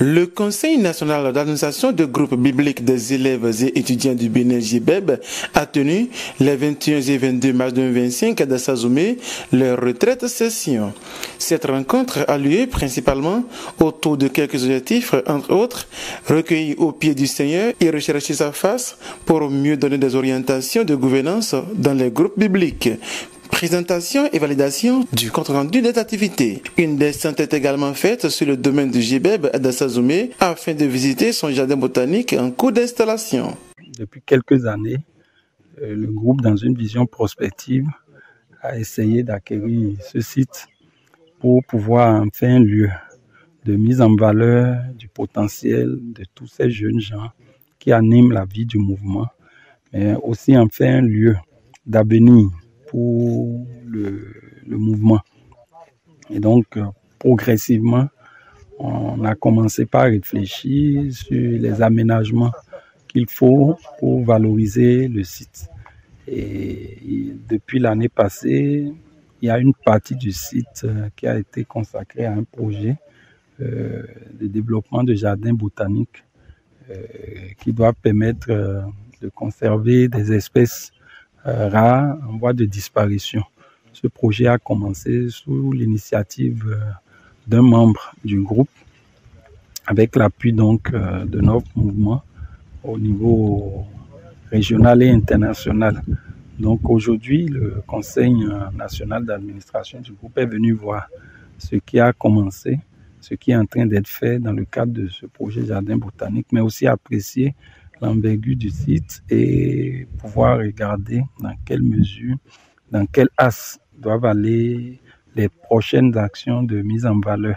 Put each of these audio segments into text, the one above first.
Le Conseil national d'administration de groupe biblique des élèves et étudiants du Bénin JBEB a tenu les 21 et 22 mars 2025 à Dassazoumé leur retraite session. Cette rencontre a lieu principalement autour de quelques objectifs, entre autres, recueillis au pied du Seigneur et rechercher sa face pour mieux donner des orientations de gouvernance dans les groupes bibliques. Présentation et validation du compte-rendu des activités. Une descente est également faite sur le domaine du JBEB à Dassazoumé afin de visiter son jardin botanique en cours d'installation. Depuis quelques années, le groupe, dans une vision prospective, a essayé d'acquérir ce site pour pouvoir en faire un lieu de mise en valeur du potentiel de tous ces jeunes gens qui animent la vie du mouvement, mais aussi en faire un lieu d'avenir pour le mouvement. Et donc, progressivement, on a commencé par réfléchir sur les aménagements qu'il faut pour valoriser le site. Et depuis l'année passée, il y a une partie du site qui a été consacrée à un projet de développement de jardins botaniques qui doit permettre de conserver des espèces rares en voie de disparition. Ce projet a commencé sous l'initiative d'un membre du groupe, avec l'appui donc de notre mouvement au niveau régional et international. Donc aujourd'hui, le Conseil national d'administration du groupe est venu voir ce qui a commencé, ce qui est en train d'être fait dans le cadre de ce projet jardin botanique, mais aussi apprécier l'envergure du site et pouvoir regarder dans quelle mesure, dans quel axe doivent aller les prochaines actions de mise en valeur.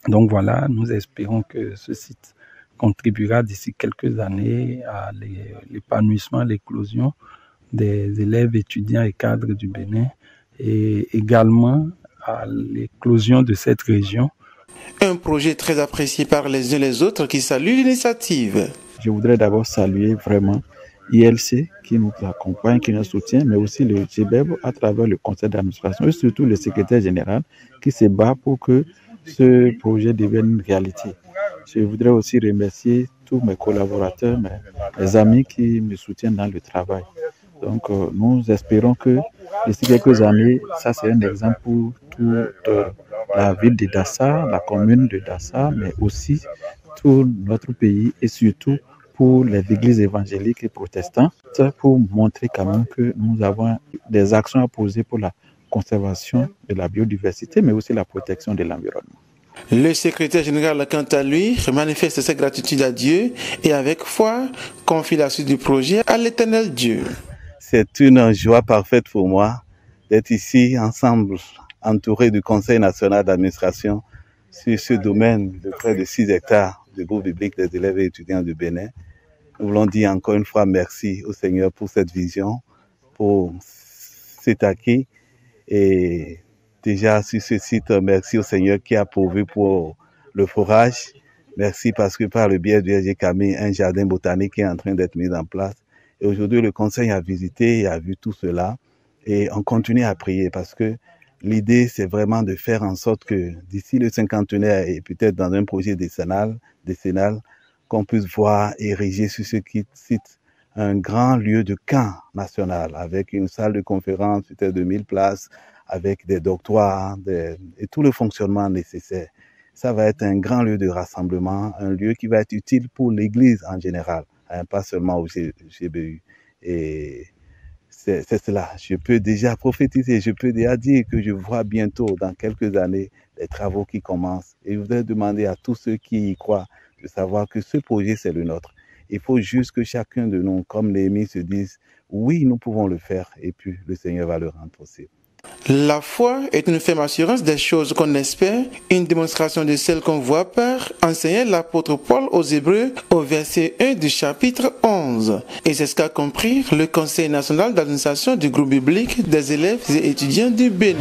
Donc voilà, nous espérons que ce site contribuera d'ici quelques années à l'épanouissement, l'éclosion des élèves, étudiants et cadres du Bénin et également à l'éclosion de cette région. Un projet très apprécié par les uns et les autres qui saluent l'initiative. Je voudrais d'abord saluer vraiment ILC qui nous accompagne, qui nous soutient, mais aussi le JBEB à travers le conseil d'administration et surtout le secrétaire général qui se bat pour que ce projet devienne une réalité. Je voudrais aussi remercier tous mes collaborateurs, mes amis qui me soutiennent dans le travail. Donc nous espérons que d'ici quelques années, ça c'est un exemple pour toute la ville de Dassa, la commune de Dassa, mais aussi tout notre pays et surtout pour les églises évangéliques et protestantes, pour montrer quand même que nous avons des actions à poser pour la conservation de la biodiversité, mais aussi la protection de l'environnement. Le secrétaire général, quant à lui, manifeste sa gratitude à Dieu et avec foi, confie la suite du projet à l'Éternel Dieu. C'est une joie parfaite pour moi d'être ici ensemble, entouré du Conseil national d'administration sur ce domaine de près de 6 hectares de groupe biblique des élèves et étudiants du Bénin. Nous voulons dire encore une fois merci au Seigneur pour cette vision, pour cet acquis. Et déjà sur ce site, merci au Seigneur qui a pourvu pour le forage. Merci parce que par le biais du SGKMI, un jardin botanique est en train d'être mis en place. Et aujourd'hui, le Conseil a visité et a vu tout cela. Et on continue à prier parce que l'idée, c'est vraiment de faire en sorte que d'ici le cinquantenaire et peut-être dans un projet décennal, qu'on puisse voir ériger sur ce site un grand lieu de camp national avec une salle de conférence, peut-être de 1000 places, avec des dortoirs et tout le fonctionnement nécessaire. Ça va être un grand lieu de rassemblement, un lieu qui va être utile pour l'Église en général, pas seulement au GBU. Et c'est cela. Je peux déjà prophétiser, je peux déjà dire que je vois bientôt, dans quelques années, les travaux qui commencent. Et je voudrais demander à tous ceux qui y croient de savoir que ce projet, c'est le nôtre. Il faut juste que chacun de nous, comme Néhémie, se dise « oui, nous pouvons le faire » et puis le Seigneur va le rendre possible. La foi est une ferme assurance des choses qu'on espère, une démonstration de celles qu'on voit par enseignait l'apôtre Paul aux Hébreux au verset 1 du chapitre 11. Et c'est ce qu'a compris le Conseil national d'administration du groupe biblique des élèves et étudiants du Bénin.